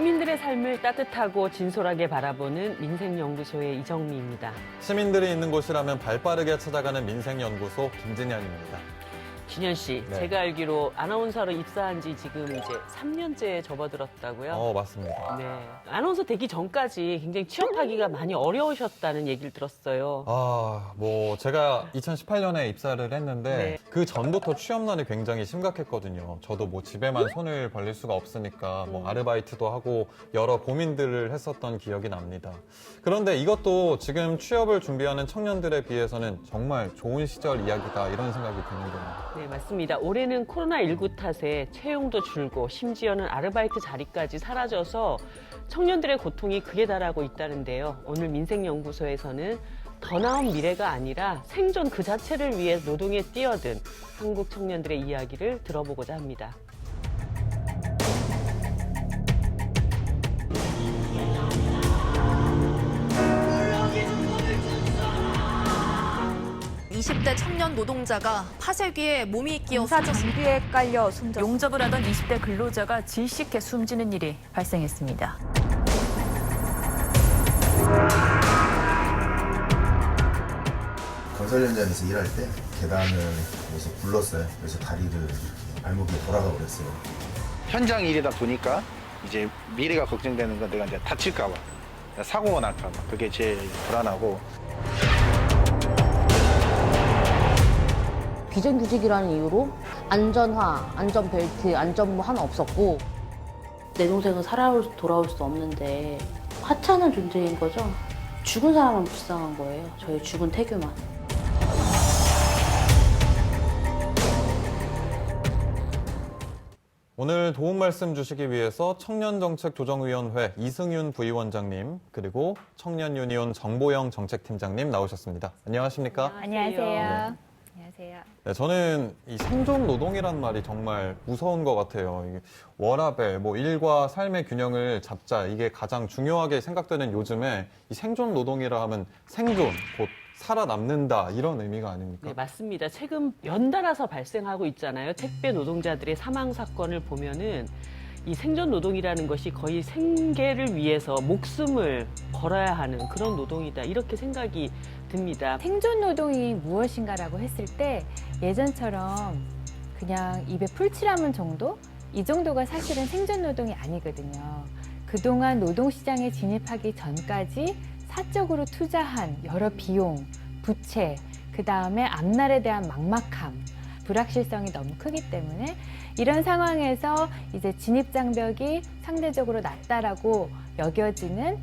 시민들의 삶을 따뜻하고 진솔하게 바라보는 민생연구소의 이정미입니다. 시민들이 있는 곳이라면 발빠르게 찾아가는 민생연구소 김진현입니다. 진현 씨, 네. 제가 알기로 아나운서로 입사한 지 지금 이제 3년째 접어들었다고요? 맞습니다. 네. 아나운서 되기 전까지 굉장히 취업하기가 많이 어려우셨다는 얘기를 들었어요. 제가 2018년에 입사를 했는데 네. 그 전부터 취업난이 굉장히 심각했거든요. 저도 집에만 손을 벌릴 수가 없으니까 아르바이트도 하고 여러 고민들을 했었던 기억이 납니다. 그런데 이것도 지금 취업을 준비하는 청년들에 비해서는 정말 좋은 시절 이야기다 이런 생각이 드는군요. 네, 맞습니다. 올해는 코로나19 탓에 채용도 줄고 심지어는 아르바이트 자리까지 사라져서 청년들의 고통이 극에 달하고 있다는데요. 오늘 민생연구소에서는 더 나은 미래가 아니라 생존 그 자체를 위해 노동에 뛰어든 한국 청년들의 이야기를 들어보고자 합니다. 20대 청년 노동자가 파쇄기에 몸이 끼어 공사 숨졌습니다. 장비에 깔려 숨졌습니다. 용접을 하던 20대 근로자가 질식해 숨지는 일이 발생했습니다. 건설 현장에서 일할 때 계단을 그래서 굴렀어요. 그래서 다리를 발목이 돌아가 버렸어요. 현장 일이다 보니까 이제 미래가 걱정되는 건 내가 이제 다칠까 봐, 사고가 날까 봐. 그게 제일 불안하고. 비정규직이라는 이유로 안전화, 안전벨트, 안전모 하나 없었고 내 동생은 돌아올 수 없는데 하찮은 존재인 거죠. 죽은 사람은 불쌍한 거예요. 저희 죽은 태교만. 오늘 도움 말씀 주시기 위해서 청년정책조정위원회 이승윤 부위원장님 그리고 청년유니온 정보영 정책팀장님 나오셨습니다. 안녕하십니까? 안녕하세요. 안녕하세요. 네, 저는 이 생존 노동이란 말이 정말 무서운 것 같아요. 이게 워라밸, 일과 삶의 균형을 잡자 이게 가장 중요하게 생각되는 요즘에 이 생존 노동이라 하면 생존, 곧 살아남는다 이런 의미가 아닙니까? 네, 맞습니다. 최근 연달아서 발생하고 있잖아요. 택배 노동자들의 사망 사건을 보면은 이 생존 노동이라는 것이 거의 생계를 위해서 목숨을 걸어야 하는 그런 노동이다. 이렇게 생각이 듭니다. 생존 노동이 무엇인가라고 했을 때 예전처럼 그냥 입에 풀칠하면 정도? 이 정도가 사실은 생존 노동이 아니거든요. 그동안 노동시장에 진입하기 전까지 사적으로 투자한 여러 비용, 부채, 그 다음에 앞날에 대한 막막함, 불확실성이 너무 크기 때문에 이런 상황에서 이제 진입장벽이 상대적으로 낮다라고 여겨지는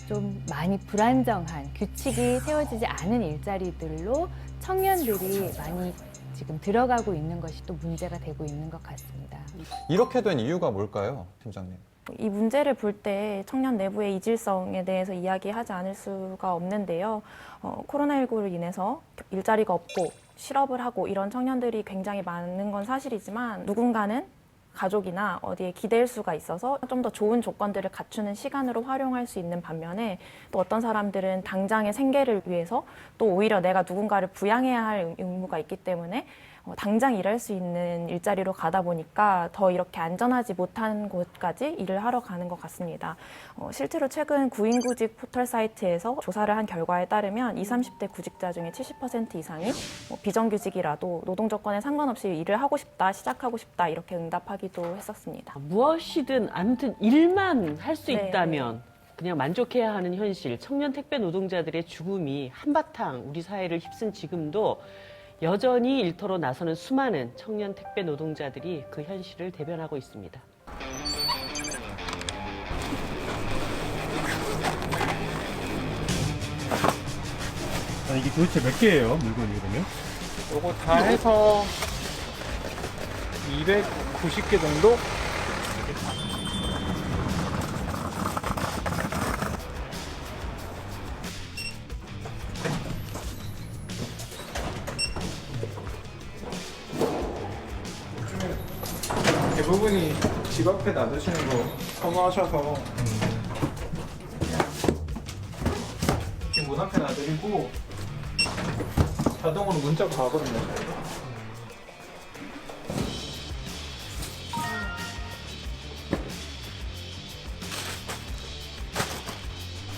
좀 많이 불안정한 규칙이 세워지지 않은 일자리들로 청년들이 많이 지금 들어가고 있는 것이 또 문제가 되고 있는 것 같습니다. 이렇게 된 이유가 뭘까요, 팀장님? 이 문제를 볼 때 청년 내부의 이질성에 대해서 이야기하지 않을 수가 없는데요. 코로나19로 인해서 일자리가 없고 실업을 하고 이런 청년들이 굉장히 많은 건 사실이지만 누군가는 가족이나 어디에 기댈 수가 있어서 좀 더 좋은 조건들을 갖추는 시간으로 활용할 수 있는 반면에 또 어떤 사람들은 당장의 생계를 위해서 또 오히려 내가 누군가를 부양해야 할 의무가 있기 때문에 당장 일할 수 있는 일자리로 가다 보니까 더 이렇게 안전하지 못한 곳까지 일을 하러 가는 것 같습니다. 실제로 최근 구인구직 포털 사이트에서 조사를 한 결과에 따르면 20, 30대 구직자 중에 70% 이상이 비정규직이라도 노동 조건에 상관없이 일을 하고 싶다, 시작하고 싶다 이렇게 응답하기도 했었습니다. 무엇이든 아무튼 일만 할 수 네. 있다면 그냥 만족해야 하는 현실, 청년 택배 노동자들의 죽음이 한바탕 우리 사회를 휩쓴 지금도 여전히 일터로 나서는 수많은 청년 택배 노동자들이 그 현실을 대변하고 있습니다. 이게 도대체 몇 개예요, 물건이 그러면? 요거 다 해서 290개 정도? 대부분이 집 앞에 놔두시는 거 선호하셔서 지금 문 앞에 놔드리고 자동으로 문자가 가거든요.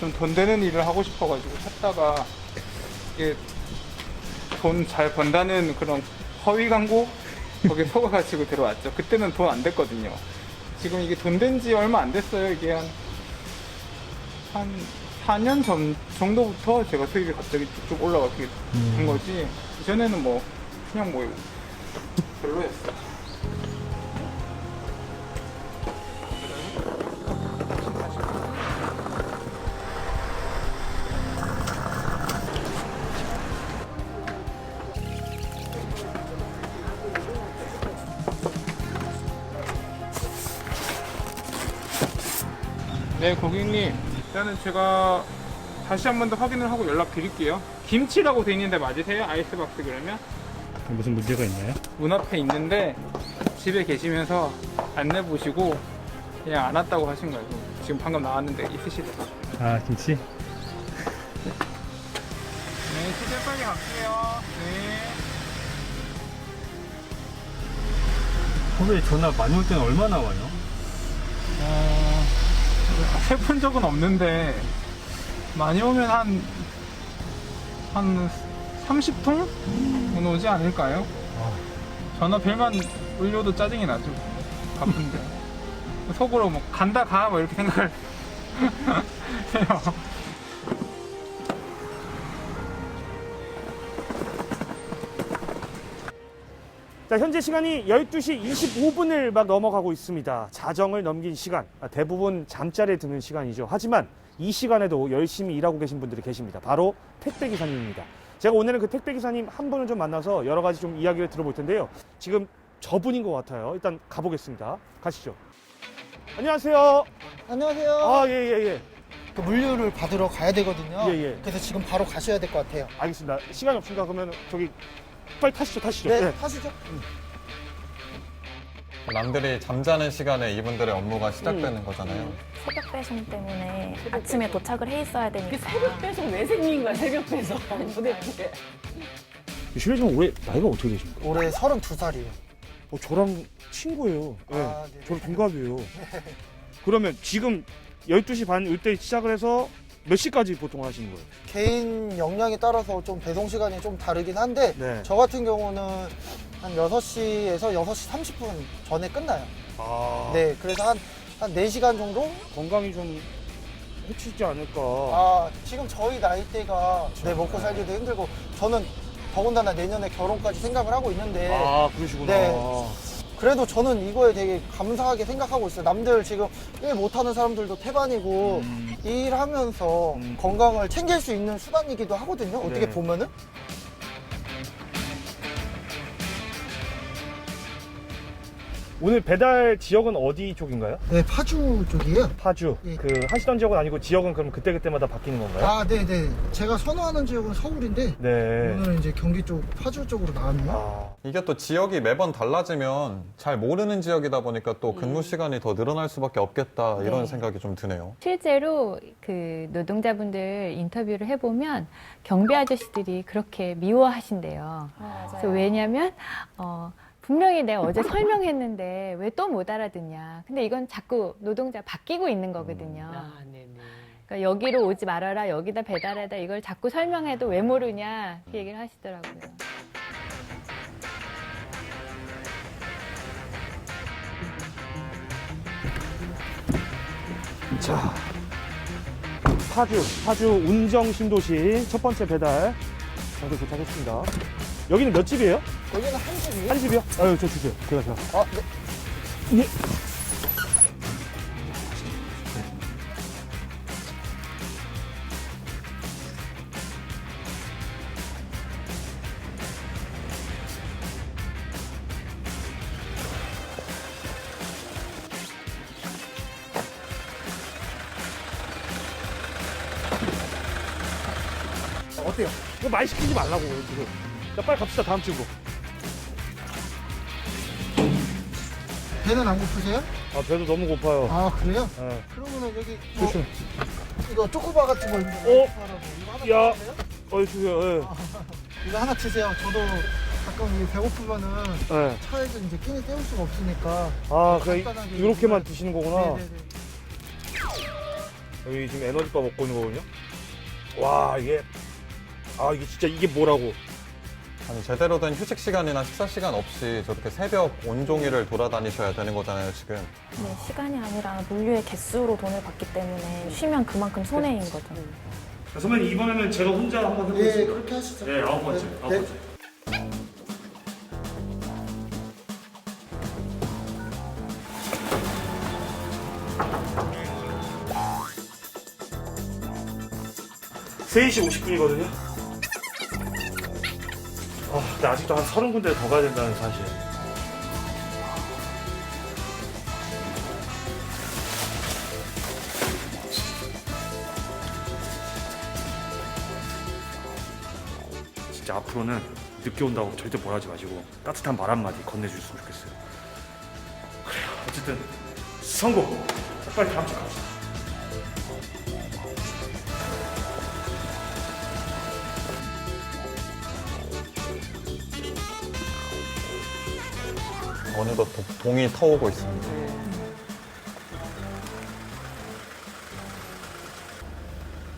좀 돈 되는 일을 하고 싶어가지고 찾다가 이게 돈 잘 번다는 그런 허위 광고 거기에 속아가지고 들어왔죠. 그때는 돈 안 됐거든요. 지금 이게 돈 된 지 얼마 안 됐어요. 이게 한 4년 전 정도부터 제가 수입이 갑자기 쭉쭉 올라가게 된 거지. 이전에는 뭐 그냥 뭐 별로였어요. 네, 고객님. 일단은 제가 다시 한 번 더 확인을 하고 연락드릴게요. 김치라고 돼 있는데 맞으세요? 아이스박스 그러면? 무슨 문제가 있나요? 문 앞에 있는데 집에 계시면서 안내 보시고 그냥 안 왔다고 하신 거예요. 지금 방금 나왔는데 있으시대요. 아, 김치? 네, 시대 빨리 갈게요. 네. 후배 전화 많이 올 때는 얼마나 와요? 해본 적은 없는데 많이 오면 한 30통은 오지 않을까요? 전화 벨만 울려도 짜증이 나죠. 바쁜데 속으로 뭐 간다 가 뭐 이렇게 생각을 해요. 자, 현재 시간이 12시 25분을 막 넘어가고 있습니다. 자정을 넘긴 시간, 대부분 잠자리에 드는 시간이죠. 하지만 이 시간에도 열심히 일하고 계신 분들이 계십니다. 바로 택배기사님입니다. 제가 오늘은 그 택배기사님 한 분을 좀 만나서 여러 가지 좀 이야기를 들어볼 텐데요. 지금 저분인 것 같아요. 일단 가보겠습니다. 가시죠. 안녕하세요. 안녕하세요. 아, 예. 그 물류를 받으러 가야 되거든요. 예. 그래서 지금 바로 가셔야 될 것 같아요. 알겠습니다. 시간이 없으니까 그러면 저기 빨리 타시죠. 네, 타시죠. 남들이 잠자는 시간에 이분들의 업무가 시작되는 거잖아요. 새벽 배송 때문에 아침에 도착을 해 있어야 그 되니까. 새벽 배송 왜 생긴 거야, 새벽 배송. 도대체. 실례지만 올해 나이가 어떻게 되십니까? 올해 32살이에요. 저랑 친구예요. 아, 네. 네. 저랑 동갑이에요. 그러면 지금 12시 반 이때 시작을 해서 몇 시까지 보통 하시는 거예요? 개인 역량에 따라서 좀 배송 시간이 좀 다르긴 한데 네. 저 같은 경우는 한 6시에서 6시 30분 전에 끝나요. 네, 그래서 한 4시간 정도? 건강이 좀 해치지 않을까. 지금 저희 나이대가 먹고 살기도 힘들고 저는 더군다나 내년에 결혼까지 생각을 하고 있는데 그러시구나. 네. 그래도 저는 이거에 되게 감사하게 생각하고 있어요. 남들 지금 일 못하는 사람들도 태반이고 일하면서 건강을 챙길 수 있는 수단이기도 하거든요. 어떻게 네. 보면은. 오늘 배달 지역은 어디 쪽인가요? 네, 파주 쪽이에요. 파주. 예. 그 하시던 지역은 아니고 지역은 그럼 그때그때마다 바뀌는 건가요? 네네. 제가 선호하는 지역은 서울인데 네. 오늘은 이제 경기 쪽, 파주 쪽으로 나왔네요. 이게 또 지역이 매번 달라지면 잘 모르는 지역이다 보니까 또 근무 시간이 더 늘어날 수밖에 없겠다 이런 네. 생각이 좀 드네요. 실제로 그 노동자분들 인터뷰를 해보면 경비 아저씨들이 그렇게 미워하신대요. 그래서 왜냐면 분명히 내가 어제 설명했는데 왜 또 못 알아듣냐. 근데 이건 자꾸 노동자 바뀌고 있는 거거든요. 네네. 그러니까 여기로 오지 말아라, 여기다 배달하다 이걸 자꾸 설명해도 왜 모르냐 그 얘기를 하시더라고요. 자, 파주 운정 신도시 첫 번째 배달 장소 도착했습니다. 여기는 몇 집이에요? 여기는 한 집이에요. 한 집이요? 저 주세요. 제가. 네. 예. 어때요? 이거 많이 시키지 말라고 지금. 자, 빨리 갑시다. 다음 집으로. 배는 안 고프세요? 배도 너무 고파요. 그래요? 네. 그러면은 여기 조심. 이거 초코바 같은 거 있는데 이거 하나 야. 드세요? 주세요. 예. 이거 하나 드세요. 저도 가끔 이게 배고프면은 네. 차에서 이제 끼니 때울 수가 없으니까 그냥 이렇게만 드시는 거구나. 네네네. 여기 지금 에너지바 먹고 있는 거거든요. 와, 이게 진짜 이게 뭐라고. 아니, 제대로 된 휴식 시간이나 식사 시간 없이 저렇게 새벽 온종일을 돌아다니셔야 되는 거잖아요, 지금. 네, 시간이 아니라 물류의 개수로 돈을 받기 때문에 쉬면 그만큼 손해인 거죠. 자, 선배님 이번에는 제가 혼자 한번 해보겠습니다. 예, 그렇게 하시죠. 네, 9번째. 네. 9번째. 네. 3시 50분이거든요. 근데 아직도 한 30군데 더 가야 된다는 사실. 진짜 앞으로는 늦게 온다고 절대 뭐라 하지 마시고 따뜻한 말 한마디 건네주셨으면 좋겠어요. 그래요. 어쨌든 성공! 빨리 다음 주 갑시다. 어느덧 동이 터오고 있습니다.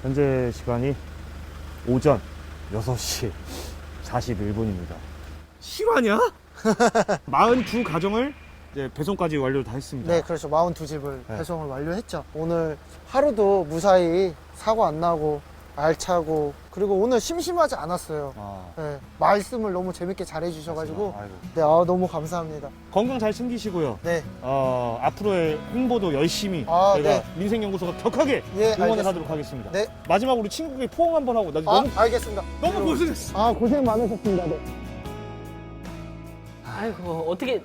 현재 시간이 오전 6시 41분입니다. 실화냐? 42가정을 이제 배송까지 완료를 다 했습니다. 네, 그렇죠. 42집을 배송을 완료했죠. 오늘 하루도 무사히 사고 안 나고 알차고 그리고 오늘 심심하지 않았어요. 네, 말씀을 너무 재밌게 잘해주셔가지고 네, 너무 감사합니다. 건강 잘 챙기시고요. 네. 앞으로의 홍보도 열심히 저희가 네. 민생연구소가 격하게 응원을 하도록 하겠습니다. 네. 마지막으로 친구에게 포옹 한번 하고 나 너무 알겠습니다. 너무 고생했어. 고생 많으셨습니다. 네. 아이고, 어떻게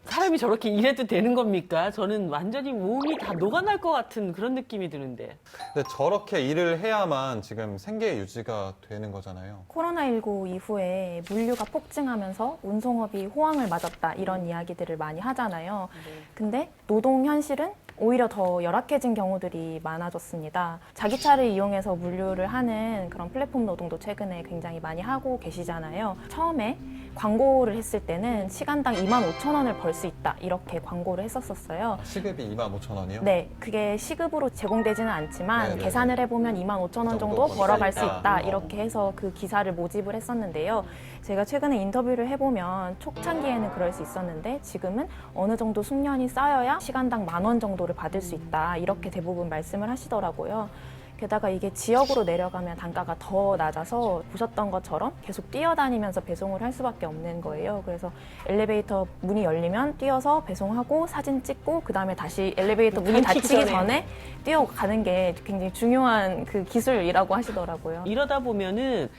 사람이 저렇게 일해도 되는 겁니까? 저는 완전히 몸이 다 녹아날 것 같은 그런 느낌이 드는데. 근데 저렇게 일을 해야만 지금 생계 유지가 되는 거잖아요. 코로나19 이후에 물류가 폭증하면서 운송업이 호황을 맞았다 이런 이야기들을 많이 하잖아요. 근데 노동 현실은 오히려 더 열악해진 경우들이 많아졌습니다. 자기 차를 이용해서 물류를 하는 그런 플랫폼 노동도 최근에 굉장히 많이 하고 계시잖아요. 처음에 광고를 했을 때는 시간당 25,000원을 벌 수 있다 이렇게 광고를 했었어요. 시급이 25,000원이요? 네, 그게 시급으로 제공되지는 않지만 네네. 계산을 해보면 25,000원 정도 벌어갈 수 있다 이렇게 해서 그 기사를 모집을 했었는데요. 제가 최근에 인터뷰를 해보면 초창기에는 그럴 수 있었는데 지금은 어느 정도 숙련이 쌓여야 시간당 10,000원 정도를 받을 수 있다 이렇게 대부분 말씀을 하시더라고요. 게다가 이게 지역으로 내려가면 단가가 더 낮아서 보셨던 것처럼 계속 뛰어다니면서 배송을 할 수밖에 없는 거예요. 그래서 엘리베이터 문이 열리면 뛰어서 배송하고 사진 찍고 그 다음에 다시 엘리베이터 문이 닫히기 전에 뛰어가는 게 굉장히 중요한 그 기술이라고 하시더라고요. 이러다 보면은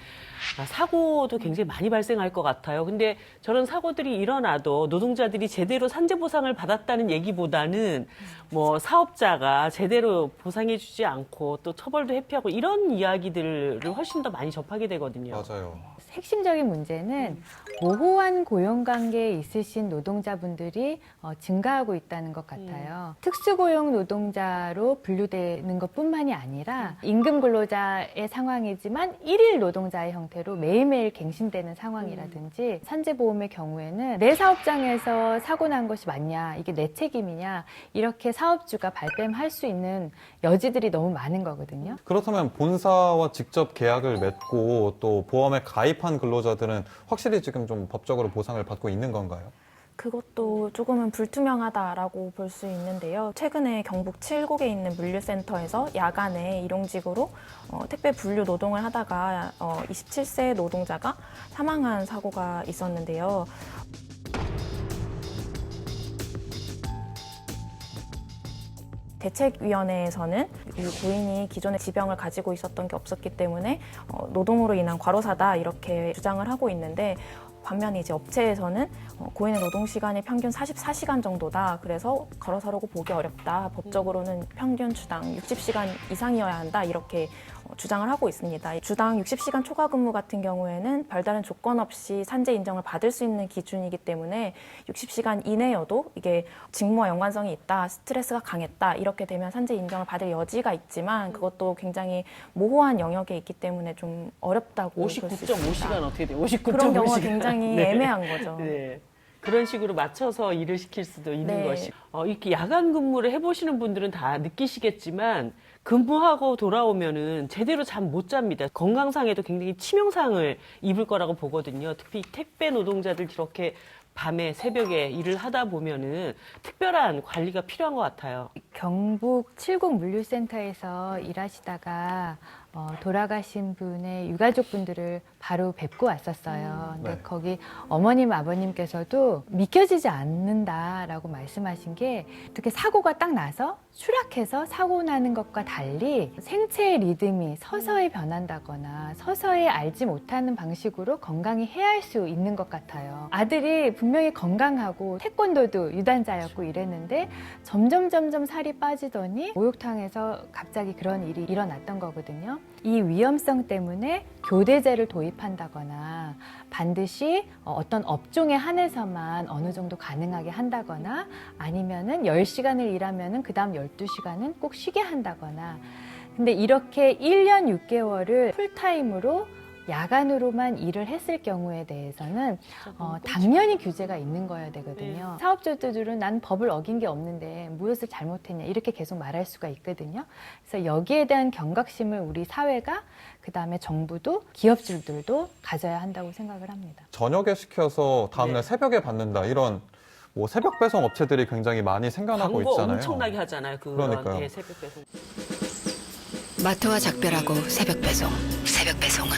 사고도 굉장히 많이 발생할 것 같아요. 근데 저런 사고들이 일어나도 노동자들이 제대로 산재 보상을 받았다는 얘기보다는 뭐 사업자가 제대로 보상해주지 않고 또 처벌도 회피하고 이런 이야기들을 훨씬 더 많이 접하게 되거든요. 맞아요. 핵심적인 문제는 모호한 고용관계에 있으신 노동자분들이 증가하고 있다는 것 같아요. 특수고용 노동자로 분류되는 것뿐만이 아니라 임금 근로자의 상황이지만 일일 노동자의 형태로 매일매일 갱신되는 상황이라든지 산재보험의 경우에는 내 사업장에서 사고 난 것이 맞냐, 이게 내 책임이냐 이렇게 사업주가 발뺌할 수 있는 여지들이 너무 많은 거거든요. 그렇다면 본사와 직접 계약을 맺고 또 보험에 가입한 근로자들은 확실히 지금 좀 법적으로 보상을 받고 있는 건가요? 그것도 조금은 불투명하다라고 볼 수 있는데요. 최근에 경북 칠곡에 있는 물류센터에서 야간에 일용직으로 택배 분류 노동을 하다가 27세 노동자가 사망한 사고가 있었는데요. 대책위원회에서는 이 고인이 기존에 지병을 가지고 있었던 게 없었기 때문에 노동으로 인한 과로사다 이렇게 주장을 하고 있는데 반면에 이제 업체에서는 고인의 노동 시간이 평균 44시간 정도다. 그래서 과로사라고 보기 어렵다. 법적으로는 평균 주당 60시간 이상이어야 한다. 이렇게 주장을 하고 있습니다. 주당 60시간 초과 근무 같은 경우에는 별다른 조건 없이 산재 인정을 받을 수 있는 기준이기 때문에 60시간 이내여도 이게 직무와 연관성이 있다, 스트레스가 강했다 이렇게 되면 산재 인정을 받을 여지가 있지만 그것도 굉장히 모호한 영역에 있기 때문에 좀 어렵다고 볼 수 있습니다. 59.5시간 어떻게 돼요? 59.5시간. 그런 경우가 굉장히 애매한 거죠. 네. 그런 식으로 맞춰서 일을 시킬 수도 있는 네. 것이. 이렇게 야간 근무를 해보시는 분들은 다 느끼시겠지만 근무하고 돌아오면은 제대로 잠 못 잡니다. 건강상에도 굉장히 치명상을 입을 거라고 보거든요. 특히 택배 노동자들 이렇게 밤에 새벽에 일을 하다 보면은 특별한 관리가 필요한 것 같아요. 경북 칠곡 물류센터에서 일하시다가 돌아가신 분의 유가족분들을 바로 뵙고 왔었어요. 근데 네. 거기 어머님, 아버님께서도 믿겨지지 않는다라고 말씀하신 게 어떻게 사고가 딱 나서 추락해서 사고 나는 것과 달리 생체의 리듬이 서서히 변한다거나 서서히 알지 못하는 방식으로 건강이 해할 수 있는 것 같아요. 아들이 분명히 건강하고 태권도도 유단자였고 이랬는데 점점 살이 빠지더니 목욕탕에서 갑자기 그런 일이 일어났던 거거든요. 이 위험성 때문에 교대제를 도입한다거나 반드시 어떤 업종에 한해서만 어느 정도 가능하게 한다거나 아니면은 10시간을 일하면은 그 다음 12시간은 꼭 쉬게 한다거나 근데 이렇게 1년 6개월을 풀타임으로 야간으로만 일을 했을 경우에 대해서는 당연히 규제가 있는 거여야 되거든요. 사업주들은 난 법을 어긴 게 없는데 무엇을 잘못했냐 이렇게 계속 말할 수가 있거든요. 그래서 여기에 대한 경각심을 우리 사회가 그다음에 정부도 기업주들도 가져야 한다고 생각을 합니다. 저녁에 시켜서 다음날 새벽에 받는다 이런 뭐 새벽 배송 업체들이 굉장히 많이 생겨나고 광고 있잖아요. 엄청나게 하잖아요. 그러니까요. 네, 새벽 배송. 마트와 작별하고 새벽 배송. 새벽 배송은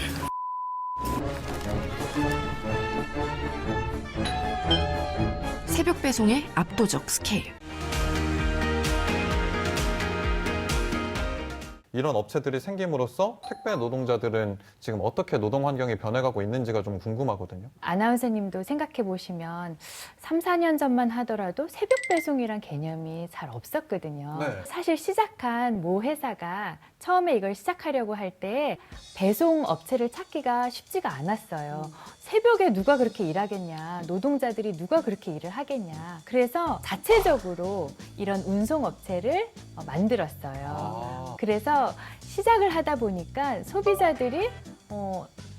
새벽 배송의 압도적 스케일. 이런 업체들이 생김으로써 택배 노동자들은 지금 어떻게 노동 환경이 변해가고 있는지가 좀 궁금하거든요. 아나운서님도 생각해 보시면 3, 4년 전만 하더라도 새벽 배송이란 개념이 잘 없었거든요. 네. 사실 시작한 모 회사가 처음에 이걸 시작하려고 할 때 배송 업체를 찾기가 쉽지가 않았어요. 새벽에 누가 그렇게 일하겠냐, 노동자들이 누가 그렇게 일을 하겠냐. 그래서 자체적으로 이런 운송 업체를 만들었어요. 그래서 시작을 하다 보니까 소비자들이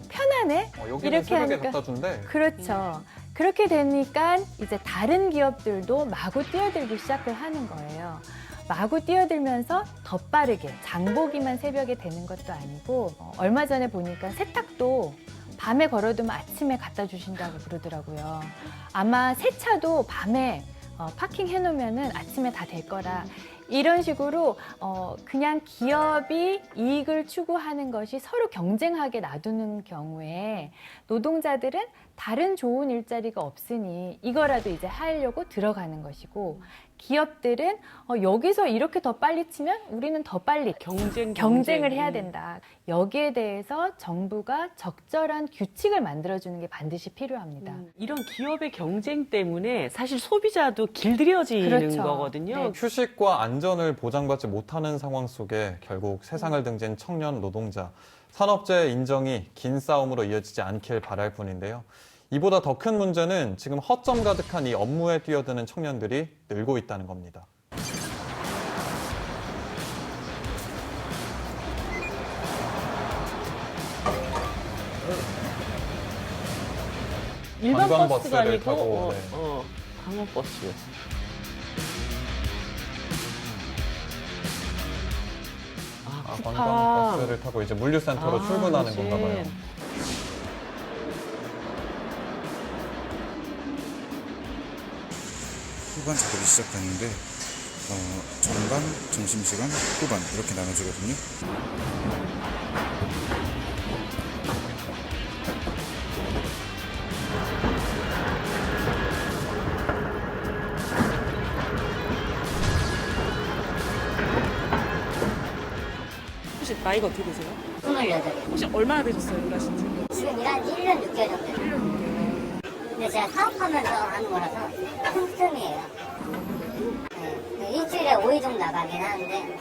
편안해? 여기는 이렇게 새벽에 하니까 갖다 준대. 그렇죠. 그렇게 되니까 이제 다른 기업들도 마구 뛰어들기 시작을 하는 거예요. 마구 뛰어들면서 더 빠르게 장보기만 새벽에 되는 것도 아니고 얼마 전에 보니까 세탁도 밤에 걸어두면 아침에 갖다 주신다고 그러더라고요. 아마 세차도 밤에 파킹 해놓으면은 아침에 다 될 거라. 이런 식으로 그냥 기업이 이익을 추구하는 것이 서로 경쟁하게 놔두는 경우에 노동자들은 다른 좋은 일자리가 없으니 이거라도 이제 하려고 들어가는 것이고 기업들은 여기서 이렇게 더 빨리 치면 우리는 더 빨리 경쟁을 해야 된다. 여기에 대해서 정부가 적절한 규칙을 만들어주는 게 반드시 필요합니다. 이런 기업의 경쟁 때문에 사실 소비자도 길들여지는 그렇죠. 거거든요. 네. 휴식과 안전을 보장받지 못하는 상황 속에 결국 세상을 등진 청년 노동자, 산업재해 인정이 긴 싸움으로 이어지지 않길 바랄 뿐인데요. 이보다 더 큰 문제는 지금 허점 가득한 이 업무에 뛰어드는 청년들이 늘고 있다는 겁니다. 일반 관광 버스가 버스를 아니고 타고, 네. 관광버스. 관광버스를 타고 이제 물류센터로 출근하는 요즘. 건가 봐요. 후반 작업이 시작하는데 전반, 점심시간, 후반 이렇게 나눠지거든요. 혹시 나이가 어떻게 되세요? 28이요. 혹시 얼마나 되셨어요, 일하신 지? 지금 일한 지 1년 6개월 정도 됐어요. 1년 6개월. 근데 제가 사업하면서 하는 거라서 틈틈이에요. 네. 일주일에 5일 정도 나가긴 하는데.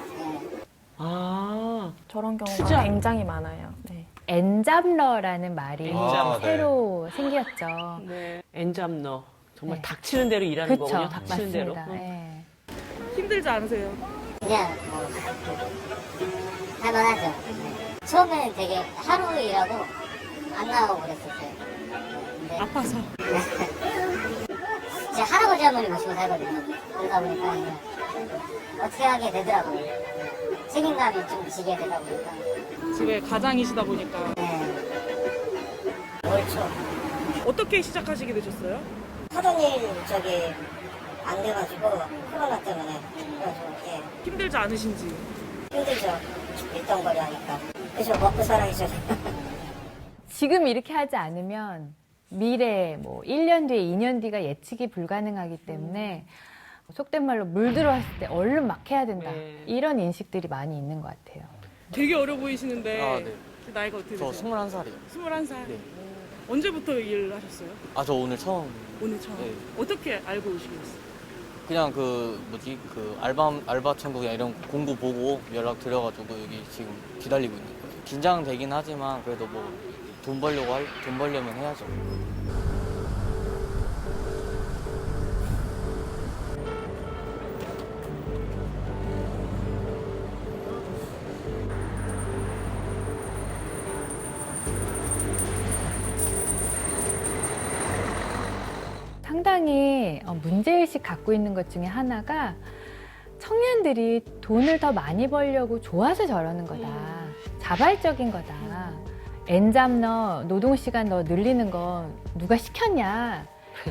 저런 경우가 투자. 굉장히 많아요. 네. 엔잡러라는 말이 네. 새로 생겼죠. 네. 엔잡러. 정말 네. 닥치는 대로 일하는 그쵸, 거군요. 닥치는 대로. 맞습니다. 네. 힘들지 않으세요? 그냥 할만하죠. 네. 처음에는 되게 하루 일하고 안 나오고 그랬었어요. 근데 아파서. 제 할아버지 할머니 모시고 살거든요. 그러다 보니까 이제 어떻게 하게 되더라고요. 책임감이 좀 지게 되다 보니까. 집에 가장이시다 보니까. 네. 옳죠. 어떻게 시작하시게 되셨어요? 하던 일 안 돼가지고 코로나 때문에 그래가지고 예. 힘들지 않으신지? 힘들죠. 일덩거리 하니까. 그죠, 먹고 살아야죠. 지금 이렇게 하지 않으면 미래 뭐 1년 뒤에 2년 뒤가 예측이 불가능하기 때문에 속된 말로 물 들어왔을 때 얼른 막 해야 된다. 이런 인식들이 많이 있는 것 같아요. 되게 어려 보이시는데 아, 네. 나이가 어떻게 되세요? 저 21살이요. 21살? 네. 언제부터 일 하셨어요? 아, 저 오늘 처음. 오늘 처음? 네. 어떻게 알고 오시게 됐어요? 그냥 알바 천국 그냥 이런 공고 보고 연락 드려가지고 여기 지금 기다리고 있는 거예요. 긴장되긴 하지만 그래도 뭐 돈 벌려면 해야죠. 상당히 문제의식 갖고 있는 것 중에 하나가 청년들이 돈을 더 많이 벌려고 좋아서 저러는 거다. 자발적인 거다. N잡 너 노동시간 너 늘리는 거 누가 시켰냐.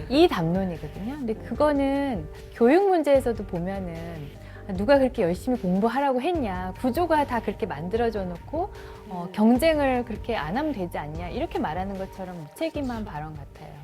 이 담론이거든요. 근데 그거는 교육 문제에서도 보면은 누가 그렇게 열심히 공부하라고 했냐. 구조가 다 그렇게 만들어져 놓고 경쟁을 그렇게 안 하면 되지 않냐. 이렇게 말하는 것처럼 무책임한 발언 같아요.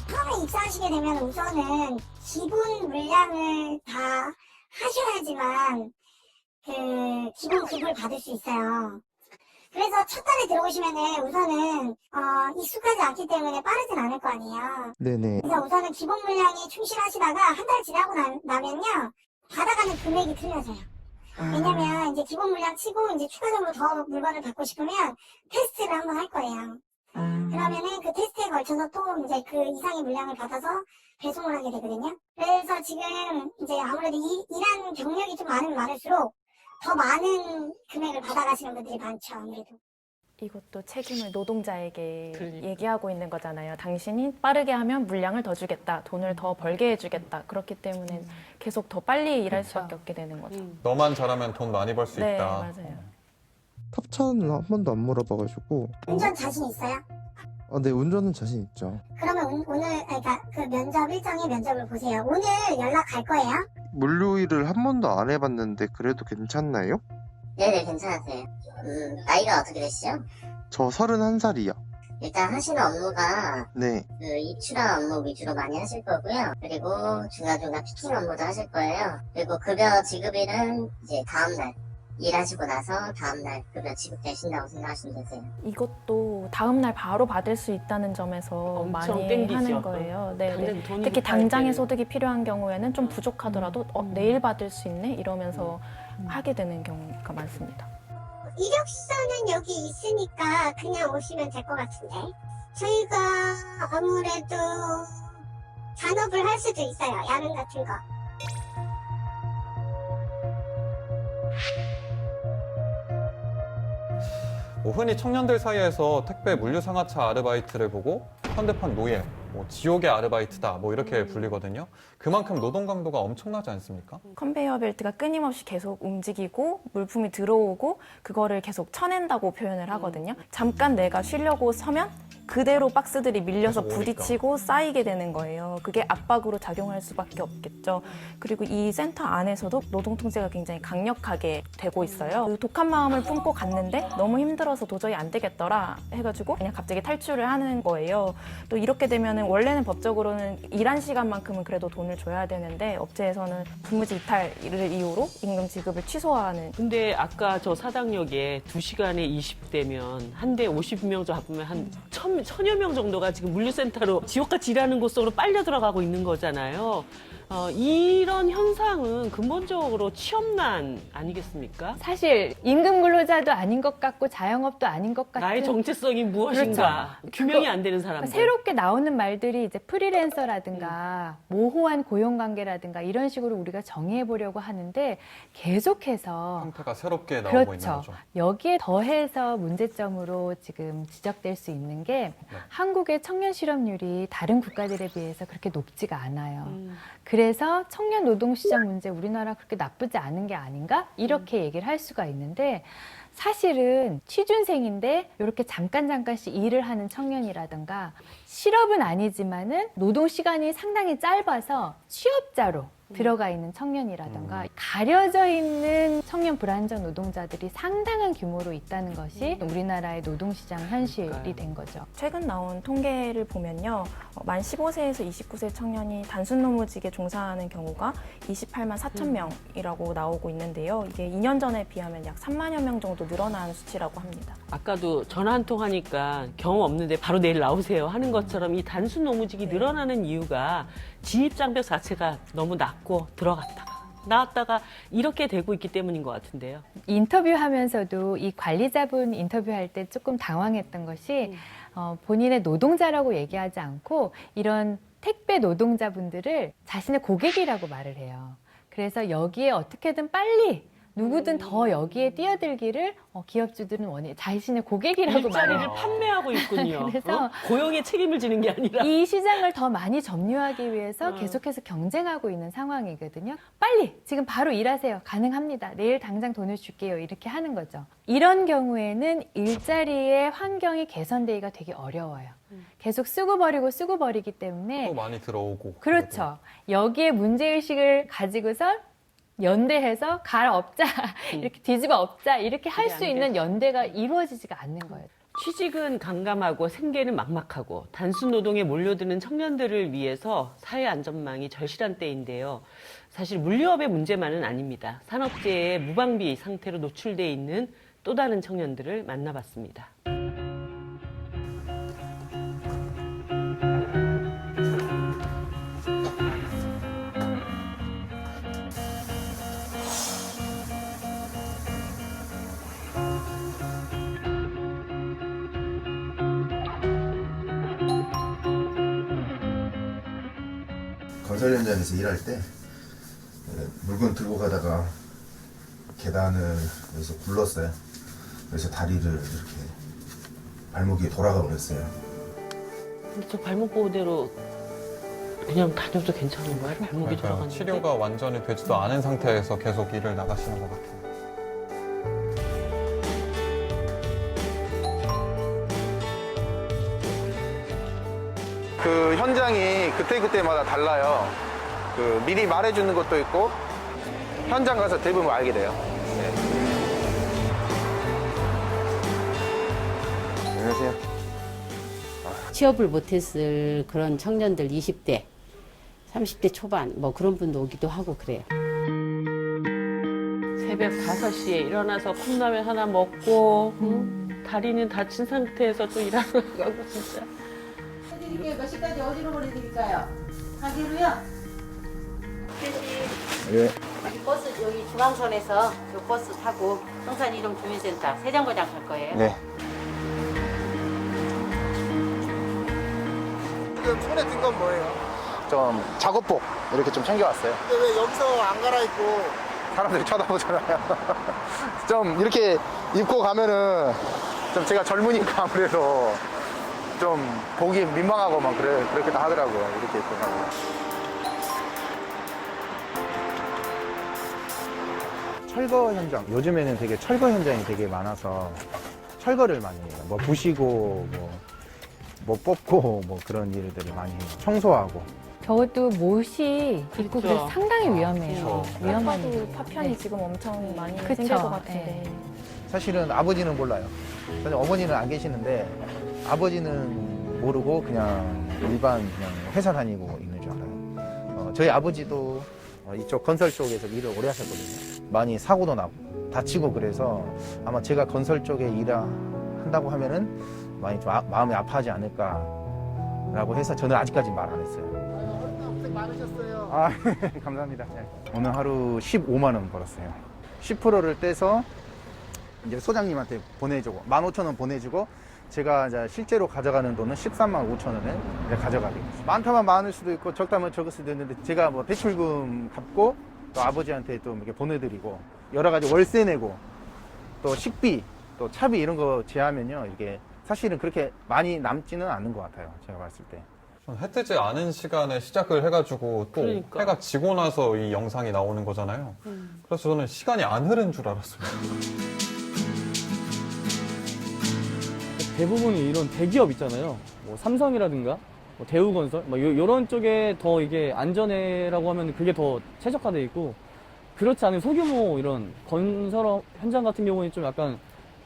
처음에 입사하시게 되면 우선은 기본 물량을 다 하셔야지만 그 기본 급을 받을 수 있어요. 그래서 첫 달에 들어오시면은 우선은 익숙하지 않기 때문에 빠르진 않을 거 아니에요. 네네. 그래서 우선은 기본 물량에 충실하시다가 한 달 지나고 나면요 받아가는 금액이 틀려져요. 왜냐면 이제 기본 물량 치고 이제 추가적으로 더 물건을 받고 싶으면 테스트를 한번 할 거예요. 그러면은 그 테스트에 걸쳐서 또 이제 그 이상의 물량을 받아서 배송을 하게 되거든요. 그래서 지금 이제 아무래도 일하는 경력이 좀 많을수록 더 많은 금액을 받아가시는 분들이 많죠, 아무래도. 이것도 책임을 노동자에게 얘기하고 있는 거잖아요. 당신이 빠르게 하면 물량을 더 주겠다, 돈을 더 벌게 해주겠다. 그렇기 때문에 계속 더 빨리 일할 수밖에 없게 되는 거죠. 너만 잘하면 돈 많이 벌 수 네, 있다. 맞아요. 탑차는 한 번도 안 물어봐가지고. 운전 자신 있어요? 네, 운전은 자신 있죠. 그러면 오늘 그러니까 그 면접 일정의 면접을 보세요. 오늘 연락 갈 거예요? 물류일을 한 번도 안 해봤는데 그래도 괜찮나요? 네네, 괜찮으세요. 나이가 어떻게 되시죠? 저 31살이요. 일단 하시는 업무가 네. 그 입출한 업무 위주로 많이 하실 거고요. 그리고 중간중간 피킹 업무도 하실 거예요. 그리고 급여 지급일은 이제 다음날 일하시고 나서 다음날 급여 지급되신다고 생각하시면 되세요. 이것도 다음날 바로 받을 수 있다는 점에서 많이 땡기죠. 하는 거예요. 네, 당장 돈이 특히 급할 당장의 때는. 소득이 필요한 경우에는 좀 부족하더라도 내일 받을 수 있네? 이러면서 하게 되는 경우가 많습니다. 이력서는 여기 있으니까 그냥 오시면 될 것 같은데. 저희가 아무래도 잔업을 할 수도 있어요. 야근 같은 거. 뭐 흔히 청년들 사이에서 택배 물류상하차 아르바이트를 보고 현대판 노예, 뭐 지옥의 아르바이트다 뭐 이렇게 불리거든요. 그만큼 노동 강도가 엄청나지 않습니까? 컨베이어 벨트가 끊임없이 계속 움직이고 물품이 들어오고 그거를 계속 쳐낸다고 표현을 하거든요. 잠깐 내가 쉬려고 서면 그대로 박스들이 밀려서 계속 오니까. 부딪히고 쌓이게 되는 거예요. 그게 압박으로 작용할 수밖에 없겠죠. 그리고 이 센터 안에서도 노동 통제가 굉장히 강력하게 되고 있어요. 그 독한 마음을 품고 갔는데 너무 힘들어서 도저히 안 되겠더라 해가지고 그냥 갑자기 탈출을 하는 거예요. 또 이렇게 되면은 업체에서는 원래는 법적으로는 일한 시간만큼은 그래도 돈을 줘야 되는데 업체에서는 근무지 이탈을 이유로 임금 지급을 취소하는. 근데 아까 저 사당역에 2시간에 20대면 한 대 50명 잡으면 한 1000여 명 정도가 지금 물류센터로 지옥같이 일하는 곳 속으로 빨려 들어가고 있는 거잖아요. 이런 현상은 근본적으로 취업난 아니겠습니까? 사실 임금 근로자도 아닌 것 같고 자영업도 아닌 것 같은 나의 정체성이 무엇인가 규명이 안 되는 사람들. 새롭게 나오는 말들이 이제 프리랜서라든가 모호한 고용관계라든가 이런 식으로 우리가 정의해 보려고 하는데 계속해서 형태가 새롭게 나오고 있는 그렇죠. 거죠. 여기에 더해서 문제점으로 지금 지적될 수 있는 게 한국의 청년 실업률이 다른 국가들에 비해서 그렇게 높지가 않아요. 그래서 청년 노동시장 문제 우리나라 그렇게 나쁘지 않은 게 아닌가? 이렇게 얘기를 할 수가 있는데 사실은 취준생인데 이렇게 잠깐씩 일을 하는 청년이라든가 실업은 아니지만은 노동 시간이 상당히 짧아서 취업자로 들어가 있는 청년이라든가 가려져 있는 청년 불안정 노동자들이 상당한 규모로 있다는 것이 우리나라의 노동시장 현실이 된 거죠. 최근 나온 통계를 보면요. 만 15세에서 29세 청년이 단순 노무직에 종사하는 경우가 28만 4천 명이라고 나오고 있는데요. 이게 2년 전에 비하면 약 3만여 명 정도 늘어난 수치라고 합니다. 아까도 전화 한 통 하니까 경험 없는데 바로 내일 나오세요 하는 것처럼 이 단순 노무직이 늘어나는 이유가 진입장벽 자체가 너무 낮고 들어갔다가 나왔다가 이렇게 되고 있기 때문인 것 같은데요. 인터뷰하면서도 이 관리자분 인터뷰할 때 조금 당황했던 것이 본인의 노동자라고 얘기하지 않고 이런 택배 노동자분들을 자신의 고객이라고 말을 해요. 그래서 여기에 어떻게든 빨리 누구든 더 여기에 뛰어들기를 기업주들은 원해 자신의 고객이라고 말해요. 일자리를 판매하고 있군요. 그래서 고용에 책임을 지는 게 아니라 이 시장을 더 많이 점유하기 위해서 계속해서 경쟁하고 있는 상황이거든요. 빨리 지금 바로 일하세요. 가능합니다. 내일 당장 돈을 줄게요. 이렇게 하는 거죠. 이런 경우에는 일자리의 환경이 개선되기가 되게 어려워요. 계속 쓰고 버리기 때문에 또 많이 들어오고. 그렇죠. 여기에 문제의식을 가지고서 연대해서 갈아엎자, 이렇게 뒤집어 엎자, 이렇게 할 수 있는 연대가 이루어지지가 않는 거예요. 취직은 깜깜하고 생계는 막막하고 단순 노동에 몰려드는 청년들을 위해서 사회 안전망이 절실한 때인데요. 사실 물류업의 문제만은 아닙니다. 산업재해의 무방비 상태로 노출돼 있는 또 다른 청년들을 만나봤습니다. 건설 현장에서 일할 때 물건 들고 가다가 계단을 여기서 굴렀어요. 그래서 다리를 이렇게 발목이 돌아가 버렸어요. 근데 저 발목 보호대로 그냥 다녀도 괜찮은 거예요? 발목이 돌아가는데? 치료가 완전히 되지도 않은 상태에서 계속 일을 나가시는 것 같아요. 그 현장이 그때그때마다 달라요. 그 미리 말해주는 것도 있고 현장 가서 대부분 알게 돼요. 네. 안녕하세요. 취업을 못했을 그런 청년들 20대, 30대 초반 뭐 그런 분도 오기도 하고 그래요. 새벽 5시에 일어나서 컵라면 하나 먹고 다리는 다친 상태에서 또 일하러 가고 진짜. 몇 시까지 어디로 보내드릴까요? 가기로요? 예. 여기 버스 여기 중앙선에서 요 버스 타고 성산이동주민센터 세정거장 갈 거예요. 네. 지금 손에 든 건 뭐예요? 좀 작업복 이렇게 좀 챙겨왔어요. 근데 왜 여기서 안 갈아입고 사람들이 쳐다보잖아요. 좀 이렇게 입고 가면은 좀 제가 젊으니까 아무래도 좀 보기 민망하고 막 그렇게 다 하더라고요. 이렇게 입고 가면. 철거 현장, 요즘에는 되게 철거 현장이 되게 많아서 철거를 많이 해요. 뭐 부시고, 뭐 뽑고, 뭐 그런 일들을 많이 해요. 청소하고. 저것도 못이 있고 그래서 상당히 위험해요. 위험하고 파편이 지금 엄청 많이 그쵸. 생길 것 같은데. 사실은 아버지는 몰라요. 사실 어머니는 안 계시는데 아버지는 모르고 그냥 일반 그냥 회사 다니고 있는 줄 알아요. 저희 아버지도 이쪽 건설 쪽에서 일을 오래 하셨거든요. 많이 사고도 나고 다치고 그래서 아마 제가 건설 쪽에 일한다고 하면은 많이 좀 마음이 아파하지 않을까라고 해서 저는 아직까지 말 안 했어요. 고생 많으셨어요. 아, 감사합니다. 오늘 하루 15만 원 벌었어요. 10%를 떼서 이제 소장님한테 보내주고 15,000원 보내주고 제가 이제 실제로 가져가는 돈은 13만 5천 원을 가져가게 되죠. 많다면 많을 수도 있고 적다면 적을 수도 있는데 제가 뭐 대출금 갚고 또 아버지한테 또 이렇게 보내드리고 여러 가지 월세 내고 또 식비 또 차비 이런 거 제하면요 이게 사실은 그렇게 많이 남지는 않는 것 같아요. 제가 봤을 때. 해 뜨지 않은 시간에 시작을 해가지고 또 그러니까. 해가 지고 나서 이 영상이 나오는 거잖아요. 그래서 저는 시간이 안 흐른 줄 알았어요. 대부분이 이런 대기업 있잖아요. 뭐 삼성이라든가 뭐 대우건설 뭐 이런 쪽에 더 이게 안전해라고 하면 그게 더 최적화돼 있고 그렇지 않은 소규모 이런 건설 현장 같은 경우는 좀 약간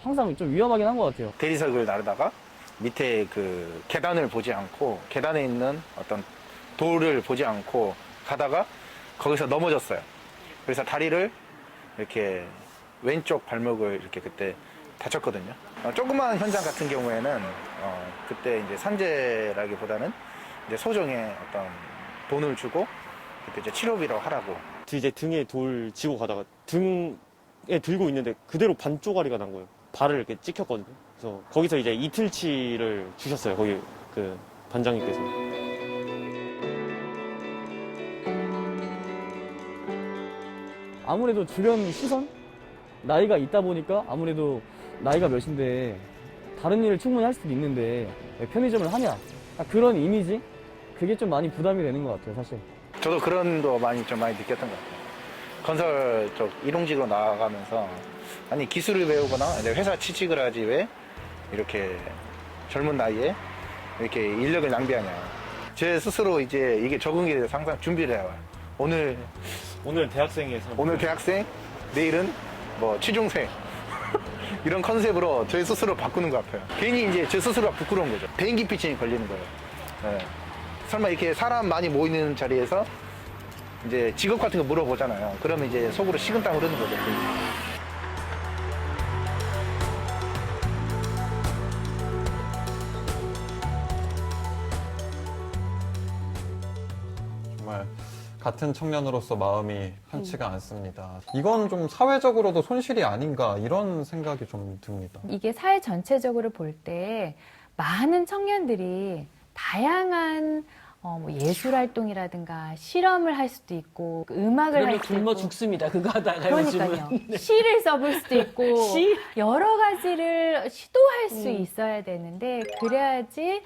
항상 좀 위험하긴 한 것 같아요. 대리석을 나르다가 밑에 그 계단을 보지 않고 계단에 있는 어떤 돌을 보지 않고 가다가 거기서 넘어졌어요. 그래서 다리를 이렇게 왼쪽 발목을 이렇게 그때 다쳤거든요. 조그만 현장 같은 경우에는 그때 이제 산재라기보다는 이제 소정의 어떤 돈을 주고 그때 이제 치료비로 하라고. 이제 등에 돌 지고 가다가 등에 들고 있는데 그대로 반 쪼가리가 난 거예요. 발을 이렇게 찍혔거든요. 그래서 거기서 이제 이틀치를 주셨어요. 거기 그 반장님께서. 아무래도 주변 시선? 나이가 있다 보니까 아무래도 나이가 몇인데 다른 일을 충분히 할 수도 있는데 왜 편의점을 하냐? 그런 이미지? 그게 좀 많이 부담이 되는 것 같아요, 사실. 저도 그런 거 많이 느꼈던 것 같아요. 건설 쪽 일용직으로 나가면서 아니 기술을 배우거나 회사 취직을 하지 왜 이렇게 젊은 나이에 이렇게 인력을 낭비하냐. 제 스스로 이제 이게 적응에 대해서 항상 준비를 해와요. 오늘 대학생에서 오늘 대학생, 내일은 뭐 취중생 이런 컨셉으로 저희 스스로 바꾸는 것 같아요. 괜히 이제 제 스스로가 부끄러운 거죠. 대인기피증이 걸리는 거예요. 네. 설마 이렇게 사람 많이 모이는 자리에서 이제 직업 같은 거 물어보잖아요. 그러면 이제 속으로 식은땀 흐르는 거죠. 정말 같은 청년으로서 마음이 편치가 않습니다. 이건 좀 사회적으로도 손실이 아닌가 이런 생각이 좀 듭니다. 이게 사회 전체적으로 볼 때 많은 청년들이 다양한 뭐 예술 활동이라든가 실험을 할 수도 있고 음악을 할 수도 있고 굶어 죽습니다. 그거 하다가 그러니까요. 요즘은. 네. 시를 써볼 수도 있고 시? 여러 가지를 시도할 수 있어야 되는데 그래야지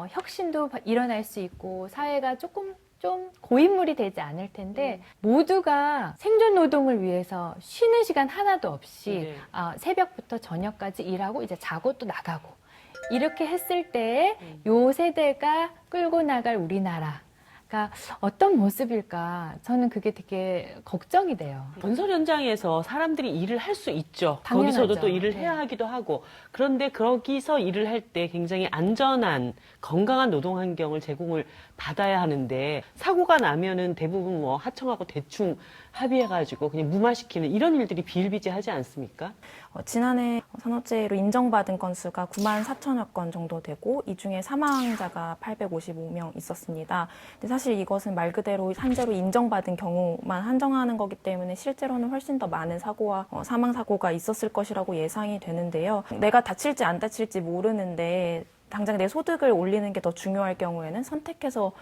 혁신도 일어날 수 있고 사회가 조금 좀 고인물이 되지 않을 텐데 모두가 생존 노동을 위해서 쉬는 시간 하나도 없이 새벽부터 저녁까지 일하고 이제 자고 또 나가고 이렇게 했을 때 요 세대가 끌고 나갈 우리나라가 어떤 모습일까 저는 그게 되게 걱정이 돼요. 건설 현장에서 사람들이 일을 할 수 있죠. 당연하죠. 거기서도 또 일을 해야 하기도 하고 그런데 거기서 일을 할 때 굉장히 안전한 건강한 노동 환경을 제공을 받아야 하는데 사고가 나면은 대부분 뭐 하청하고 대충 합의해가지고 그냥 무마시키는 이런 일들이 비일비재하지 않습니까? 지난해 산업재해로 인정받은 건수가 9만 4천여 건 정도 되고 이 중에 사망자가 855명 있었습니다. 근데 사실 이것은 말 그대로 산재로 인정받은 경우만 한정하는 거기 때문에 실제로는 훨씬 더 많은 사고와 사망 사고가 있었을 것이라고 예상이 되는데요. 내가 다칠지 안 다칠지 모르는데 당장 내 소득을 올리는 게 더 중요할 경우에는 선택해서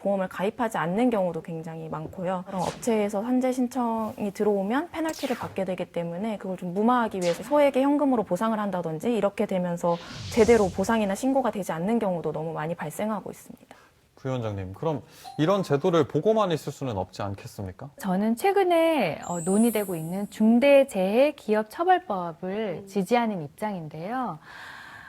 보험을 가입하지 않는 경우도 굉장히 많고요. 업체에서 산재 신청이 들어오면 페널티를 받게 되기 때문에 그걸 좀 무마하기 위해서 소액의 현금으로 보상을 한다든지 이렇게 되면서 제대로 보상이나 신고가 되지 않는 경우도 너무 많이 발생하고 있습니다. 부위원장님, 그럼 이런 제도를 보고만 있을 수는 없지 않겠습니까? 저는 최근에 논의되고 있는 중대재해기업처벌법을 지지하는 입장인데요.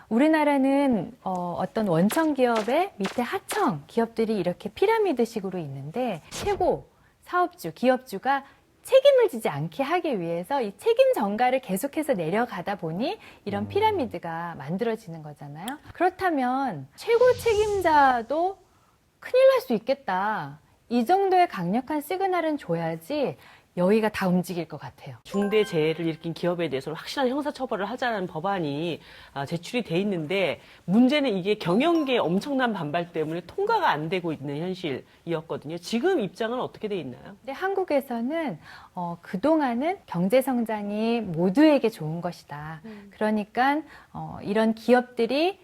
우리나라는 어떤 원청 기업의 밑에 하청 기업들이 이렇게 피라미드식으로 있는데 최고 사업주, 기업주가 책임을 지지 않게 하기 위해서 이 책임 전가를 계속해서 내려가다 보니 이런 피라미드가 만들어지는 거잖아요. 그렇다면 최고 책임자도 큰일 날 수 있겠다. 이 정도의 강력한 시그널은 줘야지 여기가 다 움직일 것 같아요. 중대재해를 일으킨 기업에 대해서는 확실한 형사처벌을 하자는 법안이 제출이 돼 있는데 문제는 이게 경영계의 엄청난 반발 때문에 통과가 안 되고 있는 현실이었거든요. 지금 입장은 어떻게 돼 있나요? 근데 한국에서는 그동안은 경제 성장이 모두에게 좋은 것이다. 그러니까 이런 기업들이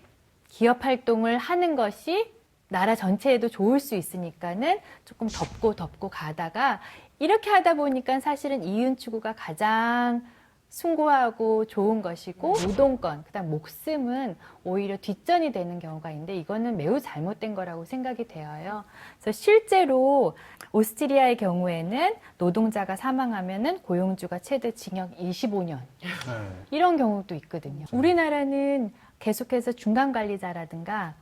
기업 활동을 하는 것이 나라 전체에도 좋을 수 있으니까는 조금 덮고 가다가 이렇게 하다 보니까 사실은 이윤 추구가 가장 숭고하고 좋은 것이고 노동권, 그다음 목숨은 오히려 뒷전이 되는 경우가 있는데 이거는 매우 잘못된 거라고 생각이 되어요. 그래서 실제로 오스트리아의 경우에는 노동자가 사망하면은 고용주가 최대 징역 25년 이런 경우도 있거든요. 우리나라는 계속해서 중간 관리자라든가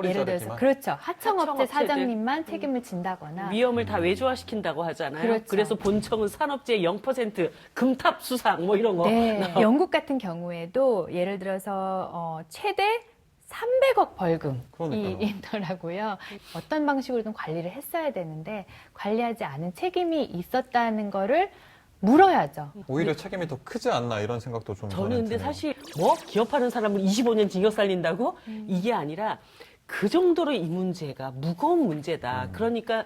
예를 들어서 그렇죠. 하청업체 사장님만 책임을 진다거나 위험을 다 외주화시킨다고 하잖아요. 그렇죠. 그래서 본청은 산업재해 0% 금탑 수상 뭐 이런 거. 네. 영국 같은 경우에도 예를 들어서 최대 300억 벌금이 있더라고요. 어떤 방식으로든 관리를 했어야 되는데 관리하지 않은 책임이 있었다는 거를 물어야죠. 오히려 책임이 더 크지 않나 이런 생각도 좀 저는 근데 드네요. 사실 뭐 기업하는 사람을 25년 징역 살린다고? 이게 아니라 그 정도로 이 문제가 무거운 문제다. 그러니까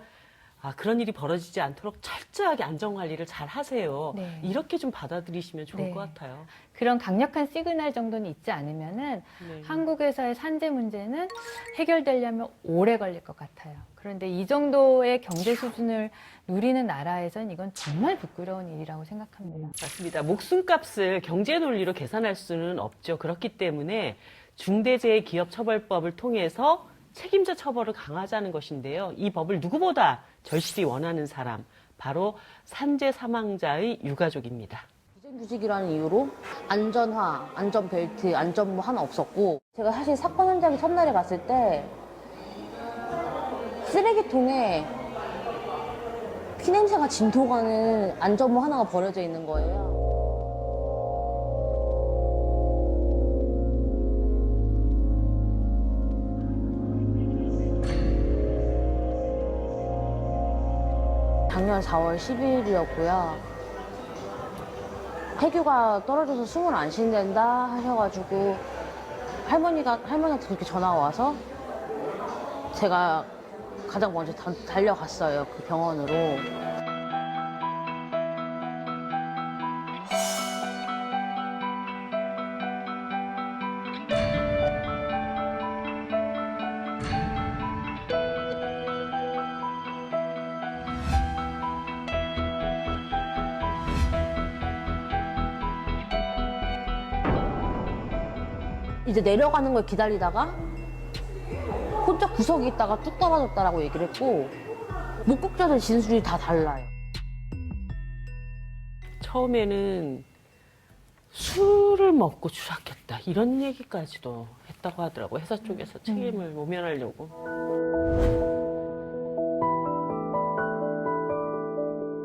그런 일이 벌어지지 않도록 철저하게 안전관리를 잘 하세요. 네. 이렇게 좀 받아들이시면 좋을 네. 것 같아요. 그런 강력한 시그널 정도는 있지 않으면은 한국에서의 산재 문제는 해결되려면 오래 걸릴 것 같아요. 그런데 이 정도의 경제 수준을 누리는 나라에선 이건 정말 부끄러운 일이라고 생각합니다. 맞습니다. 목숨값을 경제 논리로 계산할 수는 없죠. 그렇기 때문에 중대재해기업처벌법을 통해서 책임자 처벌을 강화하자는 것인데요. 이 법을 누구보다 절실히 원하는 사람, 바로 산재 사망자의 유가족입니다. 비정규직이라는 이유로 안전화, 안전벨트, 안전모 하나 없었고 제가 사실 사건 현장에 첫날에 갔을 때 쓰레기통에 피냄새가 진동하는 안전모 하나가 버려져 있는 거예요. 작년 4월 10일이었고요. 폐교가 떨어져서 숨을 안 쉰댄다 하셔가지고 할머니한테 그렇게 전화가 와서 제가 가장 먼저 달려갔어요. 그 병원으로. 이제 내려가는 걸 기다리다가 혼자 구석에 있다가 뚝 떨어졌다라고 얘기를 했고 목격자들 진술이 다 달라요. 처음에는 술을 먹고 추락했다 이런 얘기까지도 했다고 하더라고요. 회사 쪽에서 책임을 모면하려고.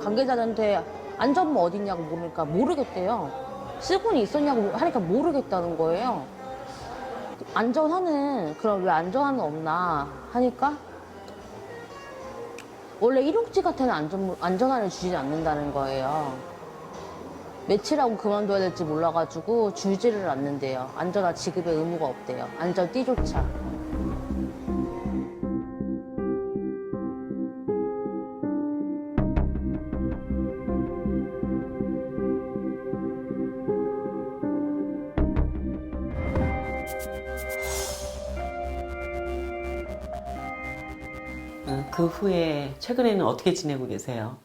관계자들한테 안전모 어딨냐고 물으니까 모르겠대요. 쓰고는 있었냐고 하니까 모르겠다는 거예요. 안전화는 그럼 왜 안전화는 없나 하니까 원래 일용직한테는 안전화를 주지 않는다는 거예요. 며칠하고 그만둬야 될지 몰라가지고 주지를 않는데요. 안전화 지급의 의무가 없대요. 안전띠조차. 그 후에 최근에는 어떻게 지내고 계세요?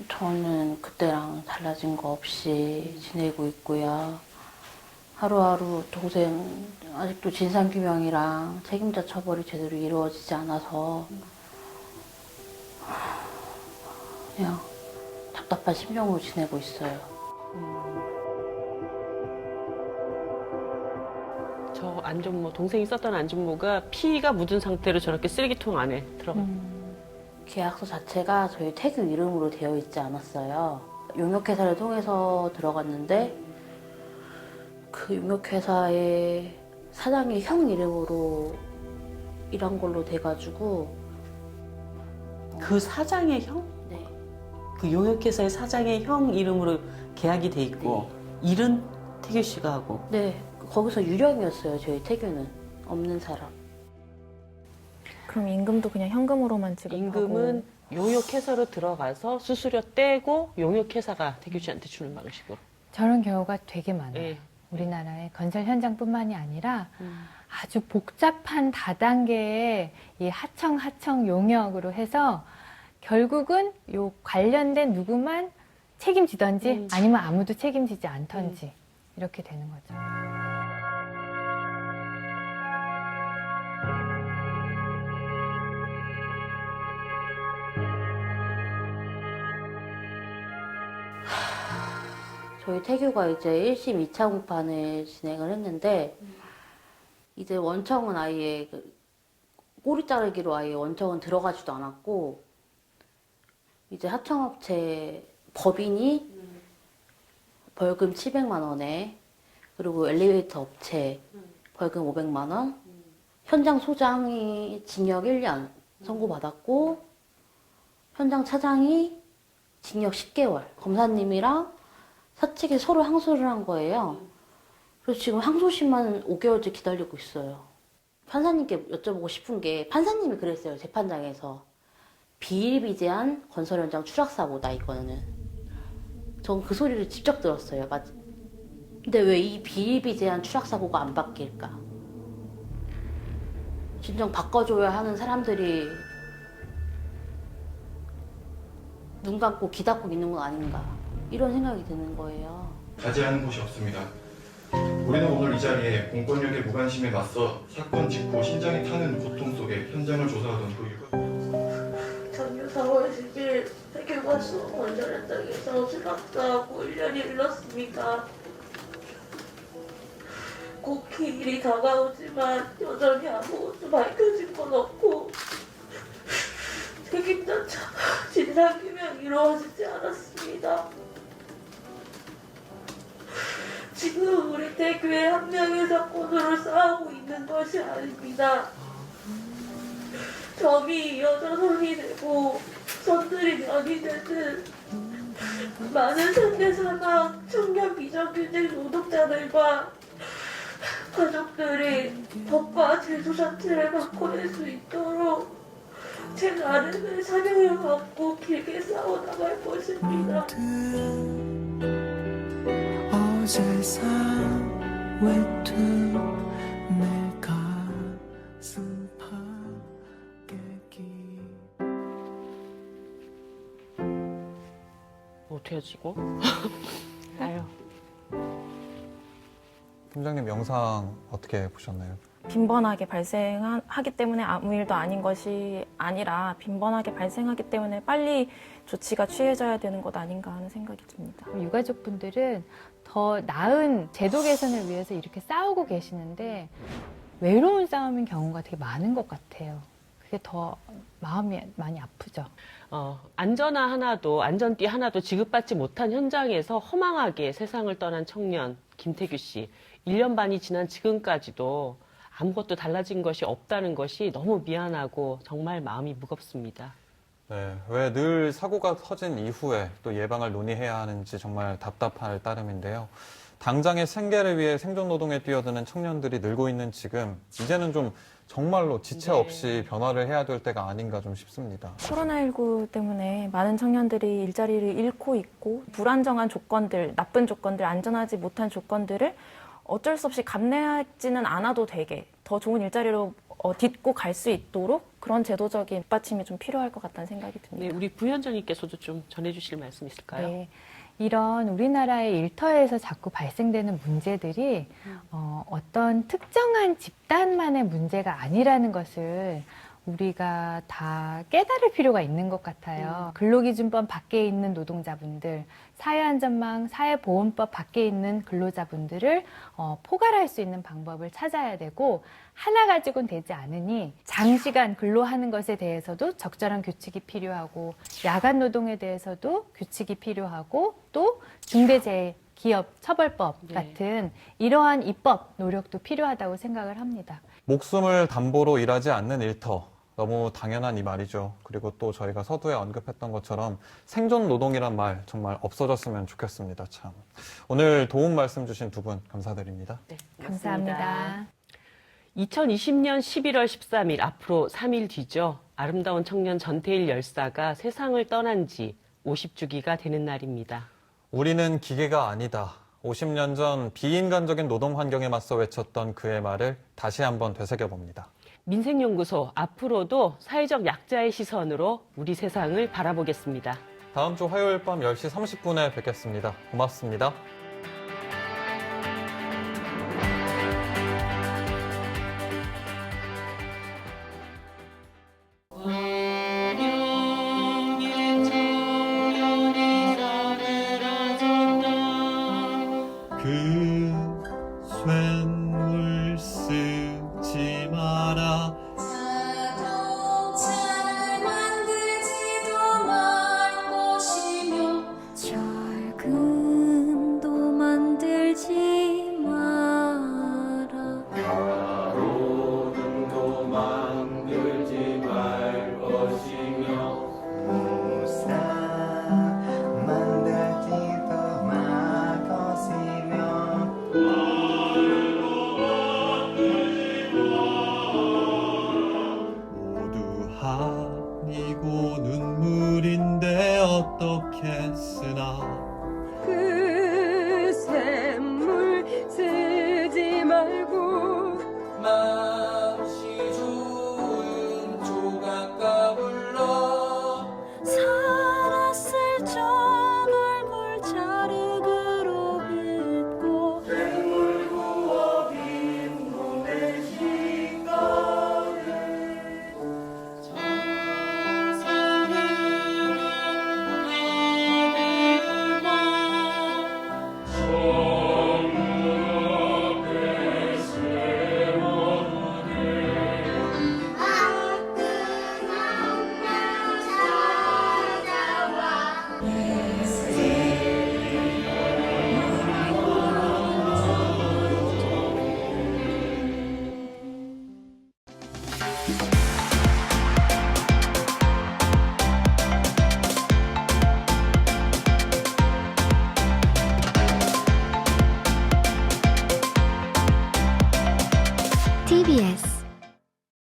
저는 그때랑 달라진 거 없이 지내고 있고요. 하루하루 동생 아직도 진상규명이랑 책임자 처벌이 제대로 이루어지지 않아서 그냥 답답한 심정으로 지내고 있어요. 저 안전모, 동생이 썼던 안전모가 피가 묻은 상태로 저렇게 쓰레기통 안에 들어갔어요. 계약서 자체가 저희 태규 이름으로 되어 있지 않았어요. 용역회사를 통해서 들어갔는데 그 용역회사의 사장의 형 이름으로 이런 걸로 돼가지고. 그 사장의 형? 네. 그 용역회사의 사장의 형 이름으로 계약이 돼 있고 일은 태규 씨가 하고. 네, 거기서 유령이었어요. 저희 태규는 없는 사람. 그럼 임금도 그냥 현금으로만 지급하고. 임금은 용역회사로 들어가서 수수료 떼고 용역회사가 태규 씨한테 주는 방식으로. 저런 경우가 되게 많아요. 네. 우리나라의 건설 현장뿐만이 아니라 아주 복잡한 다단계의 이 하청 용역으로 해서 결국은 요 관련된 누구만 책임지던지 아니면 아무도 책임지지 않던지 이렇게 되는 거죠. 저희 태규가 이제 1심 2차 공판을 진행을 했는데 이제 원청은 아예 꼬리 자르기로 아예 원청은 들어가지도 않았고 이제 하청업체 법인이 벌금 700만 원에 그리고 엘리베이터 업체 벌금 500만 원 현장 소장이 징역 1년 선고받았고 현장 차장이 징역 10개월 검사님이랑 사측이 서로 항소를 한 거예요. 그래서 지금 항소심만 5개월째 기다리고 있어요. 판사님께 여쭤보고 싶은 게 판사님이 그랬어요. 재판장에서. 비일비재한 건설 현장 추락 사고다 이거는. 전 그 소리를 직접 들었어요. 근데 왜 이 비일비재한 추락 사고가 안 바뀔까? 진정 바꿔줘야 하는 사람들이 눈 감고 귀 닫고 있는 건 아닌가 이런 생각이 드는 거예요. 자제하는 곳이 없습니다. 우리는 오늘 이 자리에 공권력의 무관심에 맞서 사건 직후 심장이 타는 고통 속에 현장을 조사하던 그 일과 작년 4월 10일 태교가 수원 건설 현장에서 추락사고 1년이 흘렀습니다. 곧 기일이 다가오지만 여전히 아무것도 밝혀진 건 없고 책임자 진상규명이 이루어지지 않았습니다. 지금 우리 태교의 한 명의 사건으로 싸우고 있는 것이 아닙니다. 점이 이어져 선이 되고 선들이 면이 되듯 많은 상대 사망, 청년 비정규직 노동자들과 가족들이 법과 제도 자체를 바꿔낼 수 있도록 제 나름의 사명을 갖고 길게 싸워나갈 것입니다. 세상 외투 내 가슴 파괴기 어떻게 하지 이거? 아유. 팀장님 영상 어떻게 보셨나요? 빈번하게 발생하기 때문에 아무 일도 아닌 것이 아니라 빈번하게 발생하기 때문에 빨리 조치가 취해져야 되는 것 아닌가 하는 생각이 듭니다. 유가족분들은 더 나은 제도 개선을 위해서 이렇게 싸우고 계시는데 외로운 싸움인 경우가 되게 많은 것 같아요. 그게 더 마음이 많이 아프죠. 안전화 하나도 안전띠 하나도 지급받지 못한 현장에서 허망하게 세상을 떠난 청년 김태규 씨 1년 반이 지난 지금까지도 아무것도 달라진 것이 없다는 것이 너무 미안하고 정말 마음이 무겁습니다. 네, 왜 늘 사고가 터진 이후에 또 예방을 논의해야 하는지 정말 답답할 따름인데요. 당장의 생계를 위해 생존 노동에 뛰어드는 청년들이 늘고 있는 지금 이제는 좀 정말로 지체 없이 변화를 해야 될 때가 아닌가 좀 싶습니다. 코로나19 때문에 많은 청년들이 일자리를 잃고 있고 불안정한 조건들, 나쁜 조건들, 안전하지 못한 조건들을 어쩔 수 없이 감내하지는 않아도 되게 더 좋은 일자리로 딛고 갈 수 있도록 그런 제도적인 뒷받침이 좀 필요할 것 같다는 생각이 듭니다. 네, 우리 부위원장님께서도 좀 전해주실 말씀 있을까요? 네. 이런 우리나라의 일터에서 자꾸 발생되는 문제들이 어떤 특정한 집단만의 문제가 아니라는 것을 우리가 다 깨달을 필요가 있는 것 같아요. 근로기준법 밖에 있는 노동자분들, 사회안전망, 사회보험법 밖에 있는 근로자분들을 포괄할 수 있는 방법을 찾아야 되고 하나 가지고는 되지 않으니 장시간 근로하는 것에 대해서도 적절한 규칙이 필요하고 야간 노동에 대해서도 규칙이 필요하고 또 중대재해기업처벌법 같은 이러한 입법 노력도 필요하다고 생각을 합니다. 목숨을 담보로 일하지 않는 일터. 너무 당연한 이 말이죠. 그리고 또 저희가 서두에 언급했던 것처럼 생존 노동이란 말 정말 없어졌으면 좋겠습니다. 참. 오늘 도움 말씀 주신 두 분 감사드립니다. 네, 감사합니다. 2020년 11월 13일, 앞으로 3일 뒤죠. 아름다운 청년 전태일 열사가 세상을 떠난 지 50주기가 되는 날입니다. 우리는 기계가 아니다. 50년 전 비인간적인 노동 환경에 맞서 외쳤던 그의 말을 다시 한번 되새겨봅니다. 민생연구소, 앞으로도 사회적 약자의 시선으로 우리 세상을 바라보겠습니다. 다음 주 화요일 밤 10시 30분에 뵙겠습니다. 고맙습니다. 그 쇳물 쓰지 마라. 자동차를 만들지도 말 것이며 철근도 만들지 마라. 가로등도 만들지 말 것이며 무사 만들지도 말 것이며 모두 한이고 눈물인데 어떻게 쓰나. 그 샘물 쓰지 말고 맘씨 좋은 조각가 불러. 살았을 적 얼굴 자르그로 빚고 샘물 부어 빈 몸에 씻거든. 그